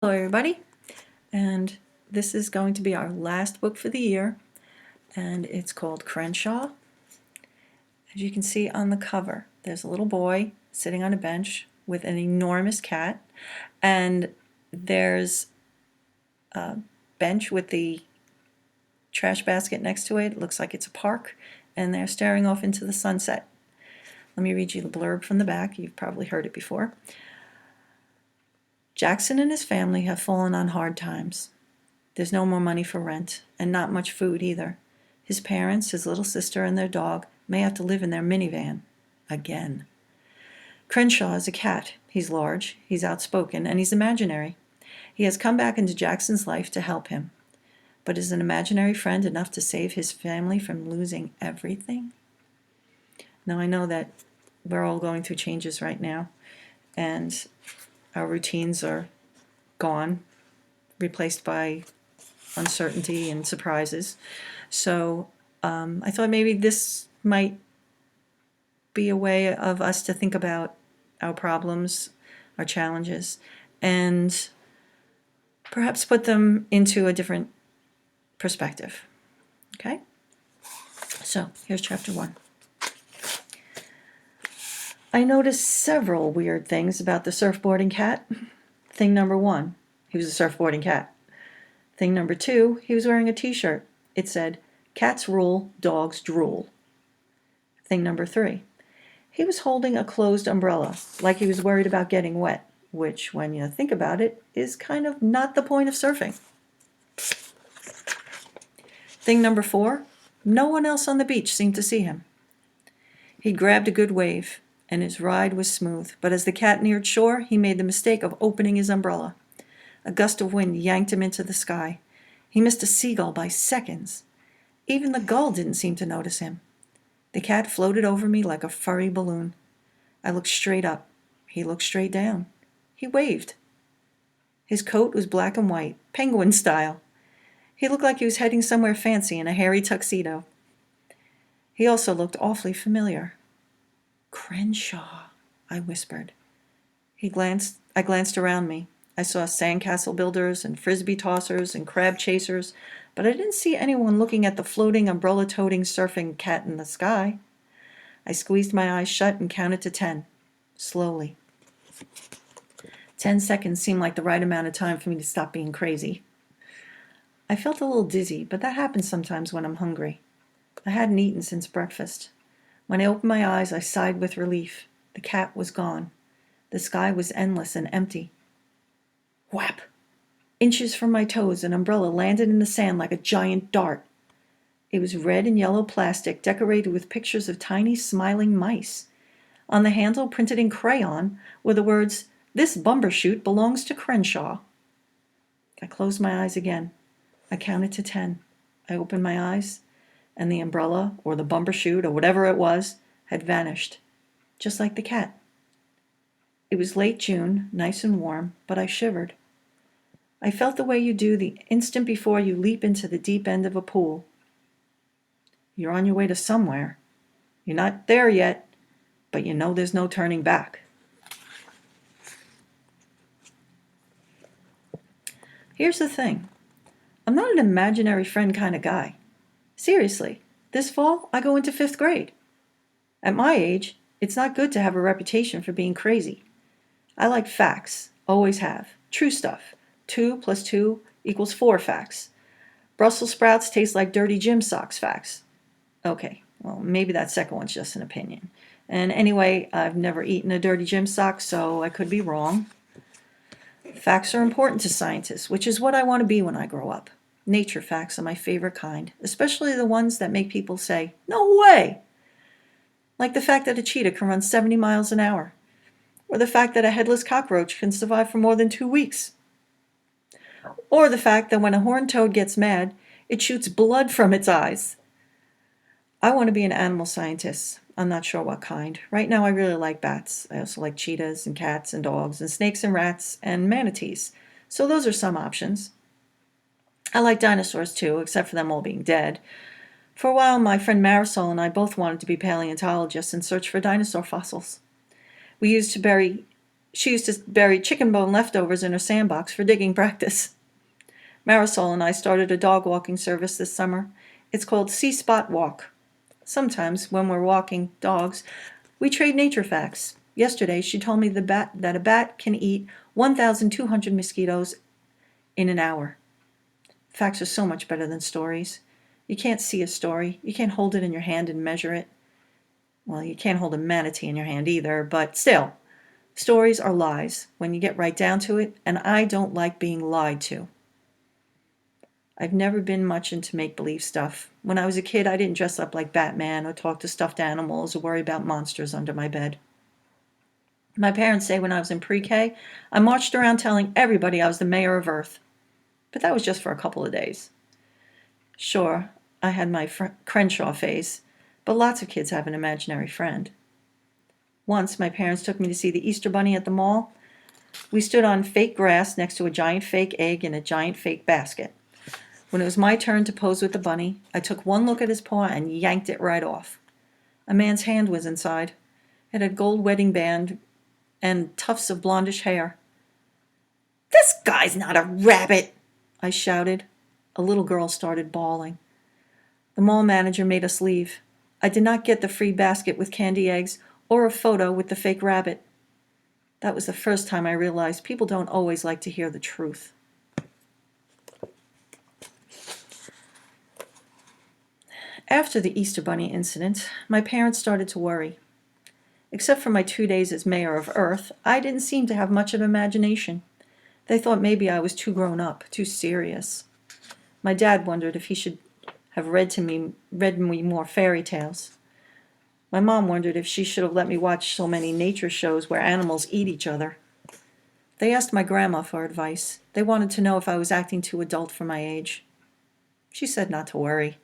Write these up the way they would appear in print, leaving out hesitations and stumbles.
Hello everybody, and this is going to be our last book for the year, and it's called CRENSHAW. As you can see on the cover, there's a little boy sitting on a bench with an enormous cat, and there's a bench with the trash basket next to it. It looks like it's a park, and they're staring off into the sunset. Let me read you the blurb from the back. You've probably heard it before. Jackson and his family have fallen on hard times. There's no more money for rent, and not much food either. His parents, his little sister, and their dog may have to live in their minivan. Again. Crenshaw is a cat. He's large, he's outspoken, and he's imaginary. He has come back into Jackson's life to help him. But is an imaginary friend enough to save his family from losing everything? Now, I know that we're all going through changes right now, and our routines are gone, replaced by uncertainty and surprises. So I thought maybe this might be a way of us to think about our problems, our challenges, and perhaps put them into a different perspective. Okay? So here's chapter 1. I noticed several weird things about the surfboarding cat. Thing number 1, he was a surfboarding cat. Thing number 2, he was wearing a t-shirt. It said, "Cats rule, dogs drool." Thing number 3, he was holding a closed umbrella, like he was worried about getting wet, which, when you think about it, is kind of not the point of surfing. Thing number 4, no one else on the beach seemed to see him. He grabbed a good wave, and his ride was smooth, but as the cat neared shore, he made the mistake of opening his umbrella. A gust of wind yanked him into the sky. He missed a seagull by seconds. Even the gull didn't seem to notice him. The cat floated over me like a furry balloon. I looked straight up. He looked straight down. He waved. His coat was black and white, penguin style. He looked like he was heading somewhere fancy in a hairy tuxedo. He also looked awfully familiar. "Crenshaw," I whispered. I glanced around me. I saw sandcastle builders and frisbee tossers and crab chasers, but I didn't see anyone looking at the floating, umbrella-toting, surfing cat in the sky. I squeezed my eyes shut and counted to 10, slowly. 10 seconds seemed like the right amount of time for me to stop being crazy. I felt a little dizzy, but that happens sometimes when I'm hungry. I hadn't eaten since breakfast. When I opened my eyes, I sighed with relief. The cat was gone. The sky was endless and empty. Whap! Inches from my toes, an umbrella landed in the sand like a giant dart. It was red and yellow plastic, decorated with pictures of tiny, smiling mice. On the handle, printed in crayon, were the words, "This bumbershoot belongs to Crenshaw." I closed my eyes again. I counted to 10. I opened my eyes, and the umbrella, or the bumbershoot, or whatever it was, had vanished, just like the cat. It was late June, nice and warm, but I shivered. I felt the way you do the instant before you leap into the deep end of a pool. You're on your way to somewhere. You're not there yet, but you know there's no turning back. Here's the thing. I'm not an imaginary friend kind of guy. Seriously, this fall I go into 5th grade. At my age, it's not good to have a reputation for being crazy. I like facts, always have. True stuff. 2 + 2 = 4 facts. Brussels sprouts taste like dirty gym socks facts. Okay, well, maybe that second one's just an opinion. And anyway, I've never eaten a dirty gym sock, so I could be wrong. Facts are important to scientists, which is what I want to be when I grow up. Nature facts are my favorite kind, especially the ones that make people say, "No way!" Like the fact that a cheetah can run 70 miles an hour, or the fact that a headless cockroach can survive for more than 2 weeks, or the fact that when a horned toad gets mad, it shoots blood from its eyes. I want to be an animal scientist. I'm not sure what kind. Right now I really like bats. I also like cheetahs and cats and dogs and snakes and rats and manatees. So those are some options. I like dinosaurs too, except for them all being dead. For a while, my friend Marisol and I both wanted to be paleontologists and search for dinosaur fossils. We used to bury She used to bury chicken bone leftovers in her sandbox for digging practice. Marisol and I started a dog walking service this summer. It's called See Spot Walk. Sometimes, when we're walking dogs, we trade nature facts. Yesterday, she told me that a bat can eat 1,200 mosquitoes in an hour. Facts are so much better than stories. You can't see a story. You can't hold it in your hand and measure it. Well, you can't hold a manatee in your hand either, but still, stories are lies when you get right down to it, and I don't like being lied to. I've never been much into make-believe stuff. When I was a kid, I didn't dress up like Batman or talk to stuffed animals or worry about monsters under my bed. My parents say when I was in pre-K, I marched around telling everybody I was the mayor of Earth. But that was just for a couple of days. Sure, I had my CRENSHAW phase, but lots of kids have an imaginary friend. Once, my parents took me to see the Easter Bunny at the mall. We stood on fake grass next to a giant fake egg in a giant fake basket. When it was my turn to pose with the bunny, I took one look at his paw and yanked it right off. A man's hand was inside. It had a gold wedding band and tufts of blondish hair. "This guy's not a rabbit!" I shouted. A little girl started bawling. The mall manager made us leave. I did not get the free basket with candy eggs or a photo with the fake rabbit. That was the first time I realized people don't always like to hear the truth. After the Easter Bunny incident, my parents started to worry. Except for my 2 days as mayor of Earth, I didn't seem to have much of imagination. They thought maybe I was too grown up, too serious. My dad wondered if he should have read me more fairy tales. My mom wondered if she should have let me watch so many nature shows where animals eat each other. They asked my grandma for advice. They wanted to know if I was acting too adult for my age. She said not to worry.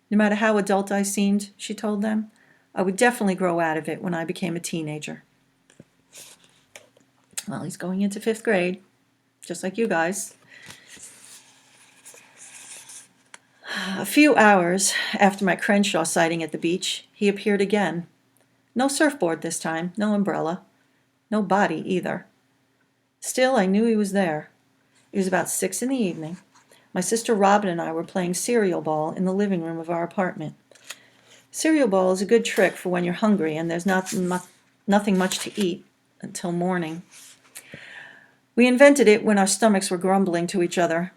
No matter how adult I seemed, she told them, I would definitely grow out of it when I became a teenager. Well, he's going into 5th grade, just like you guys. A few hours after my CRENSHAW sighting at the beach, he appeared again. No surfboard this time, no umbrella, no body either. Still, I knew he was there. It was about 6 in the evening. My sister Robin and I were playing cereal ball in the living room of our apartment. Cereal ball is a good trick for when you're hungry and there's nothing much to eat until morning. We invented it when our stomachs were grumbling to each other.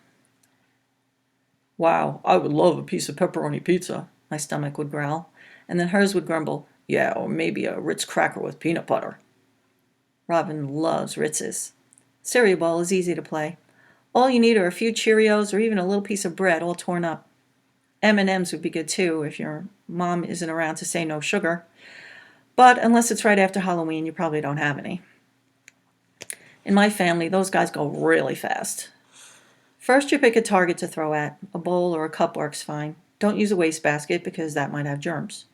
"Wow, I would love a piece of pepperoni pizza," my stomach would growl, and then hers would grumble, "Yeah, or maybe a Ritz cracker with peanut butter." Robin loves Ritzes. Cereal ball is easy to play. All you need are a few Cheerios or even a little piece of bread all torn up. M&Ms would be good too if your mom isn't around to say no sugar. But unless it's right after Halloween, you probably don't have any. In my family, those guys go really fast. First, you pick a target to throw at. A bowl or a cup works fine. Don't use a wastebasket because that might have germs.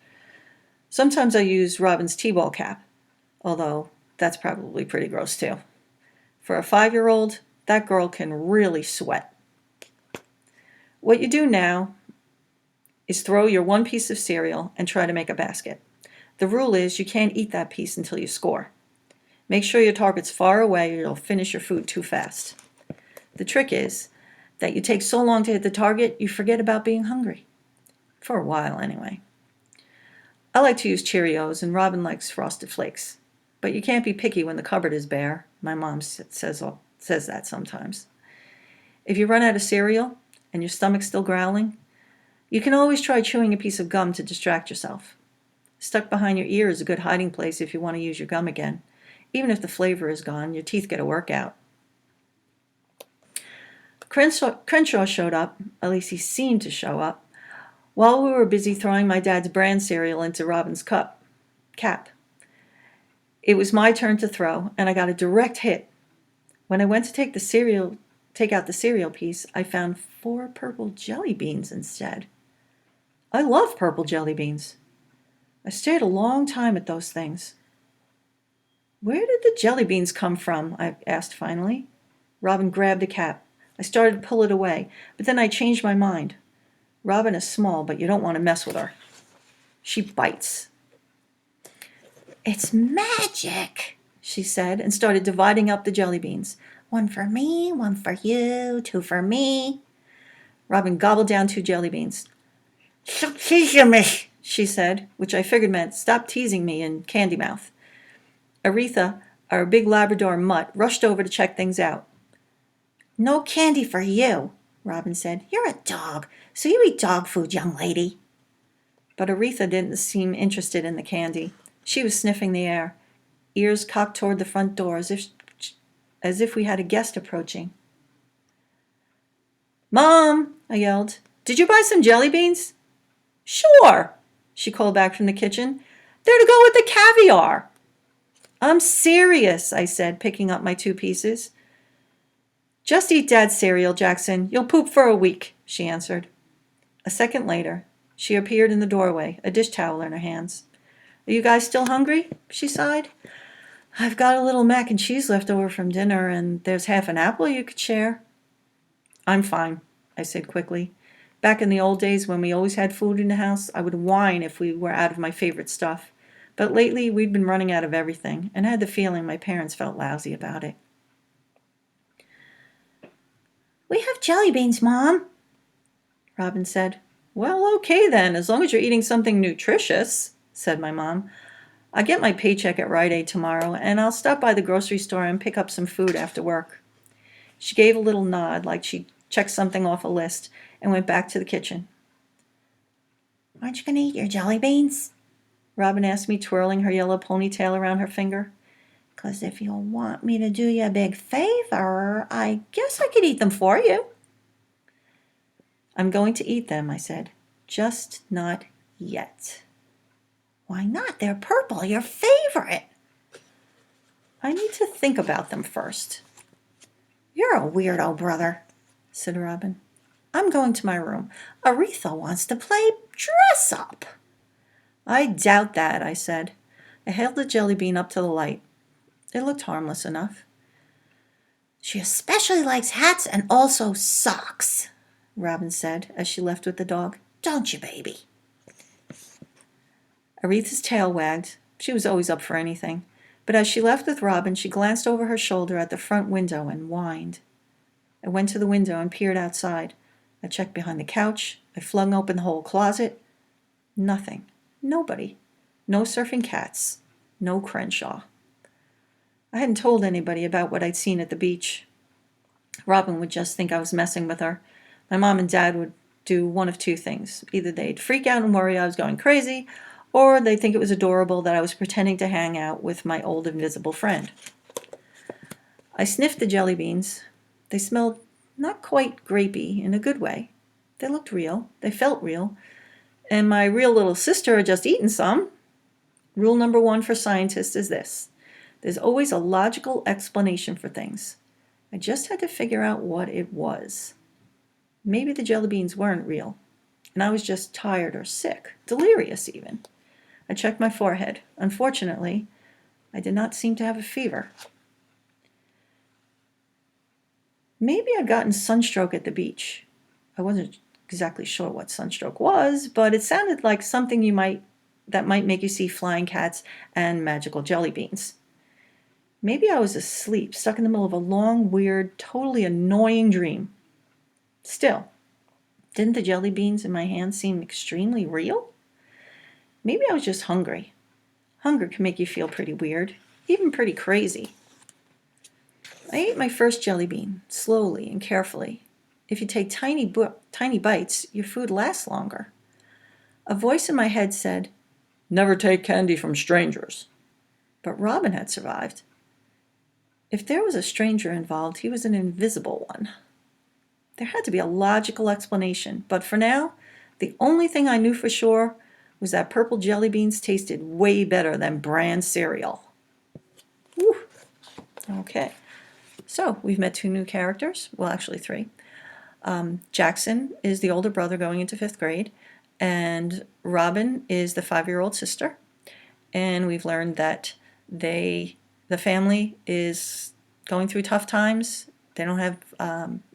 Sometimes I use Robin's T-ball cap, although that's probably pretty gross too. For a 5-year-old, that girl can really sweat. What you do now is throw your one piece of cereal and try to make a basket. The rule is you can't eat that piece until you score. Make sure your target's far away or you'll finish your food too fast. The trick is that you take so long to hit the target, you forget about being hungry. For a while, anyway. I like to use Cheerios, and Robin likes Frosted Flakes. But you can't be picky when the cupboard is bare. My mom says that sometimes. If you run out of cereal and your stomach's still growling, you can always try chewing a piece of gum to distract yourself. Stuck behind your ear is a good hiding place if you want to use your gum again. Even if the flavor is gone, your teeth get a workout. Crenshaw showed up, at least he seemed to show up, while we were busy throwing my dad's brand cereal into Robin's cap. It was my turn to throw, and I got a direct hit. When I went to take out the cereal piece, I found 4 purple jelly beans instead. I love purple jelly beans. I stared a long time at those things. "Where did the jelly beans come from?" I asked finally. Robin grabbed a cap. I started to pull it away, but then I changed my mind. Robin is small, but you don't want to mess with her. She bites. "It's magic," she said, and started dividing up the jelly beans. One for me, one for you, two for me. Robin gobbled down 2 jelly beans. Stop teasing me, she said, which I figured meant stop teasing me in candy mouth. Aretha, our big Labrador mutt, rushed over to check things out. No candy for you, Robin said. You're a dog, so you eat dog food, young lady. But Aretha didn't seem interested in the candy. She was sniffing the air, ears cocked toward the front door as if we had a guest approaching. Mom, I yelled, did you buy some jelly beans? Sure, she called back from the kitchen. They're to go with the caviar. I'm serious, I said, picking up my 2 pieces. Just eat Dad's cereal, Jackson. You'll poop for a week, she answered. A second later, she appeared in the doorway, a dish towel in her hands. Are you guys still hungry? She sighed. I've got a little mac and cheese left over from dinner, and there's half an apple you could share. I'm fine, I said quickly. Back in the old days when we always had food in the house, I would whine if we were out of my favorite stuff. But lately, we'd been running out of everything, and I had the feeling my parents felt lousy about it. We have jelly beans, Mom, Robin said. Well, okay then, as long as you're eating something nutritious, said my mom. I get my paycheck at Rite Aid tomorrow, and I'll stop by the grocery store and pick up some food after work. She gave a little nod, like she checked something off a list, and went back to the kitchen. Aren't you going to eat your jelly beans? Robin asked me, twirling her yellow ponytail around her finger. 'Cause if you'll want me to do you a big favor, I guess I could eat them for you. I'm going to eat them, I said. Just not yet. Why not? They're purple, your favorite. I need to think about them first. You're a weirdo, brother, said Robin. I'm going to my room. Aretha wants to play dress up. I doubt that, I said. I held the jelly bean up to the light. It looked harmless enough. She especially likes hats and also socks, Robin said as she left with the dog. Don't you, baby? Aretha's tail wagged. She was always up for anything. But as she left with Robin, she glanced over her shoulder at the front window and whined. I went to the window and peered outside. I checked behind the couch. I flung open the whole closet. Nothing. Nobody. No surfing cats. No Crenshaw. I hadn't told anybody about what I'd seen at the beach. Robin would just think I was messing with her. My mom and dad would do one of 2 things. Either they'd freak out and worry I was going crazy, or they'd think it was adorable that I was pretending to hang out with my old invisible friend. I sniffed the jelly beans. They smelled not quite grapey in a good way. They looked real. They felt real. And my real little sister had just eaten some. Rule number 1 for scientists is this. There's always a logical explanation for things. I just had to figure out what it was. Maybe the jelly beans weren't real, and I was just tired or sick, delirious even. I checked my forehead. Unfortunately, I did not seem to have a fever. Maybe I'd gotten sunstroke at the beach. I wasn't exactly sure what sunstroke was, but it sounded like something that might make you see flying cats and magical jelly beans. Maybe I was asleep, stuck in the middle of a long, weird, totally annoying dream. Still, didn't the jelly beans in my hand seem extremely real? Maybe I was just hungry. Hunger can make you feel pretty weird, even pretty crazy. I ate my first jelly bean, slowly and carefully. If you take tiny bites, your food lasts longer. A voice in my head said, "Never take candy from strangers." But Robin had survived. If there was a stranger involved, he was an invisible one. There had to be a logical explanation, but for now, the only thing I knew for sure was that purple jelly beans tasted way better than bran cereal. Whew. Okay, so we've met 2 new characters, well actually 3. Jackson is the older brother going into 5th grade, and Robin is the 5-year-old sister, and we've learned that the family is going through tough times. They don't have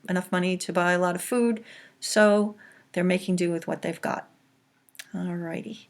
enough money to buy a lot of food, so they're making do with what they've got. Alrighty.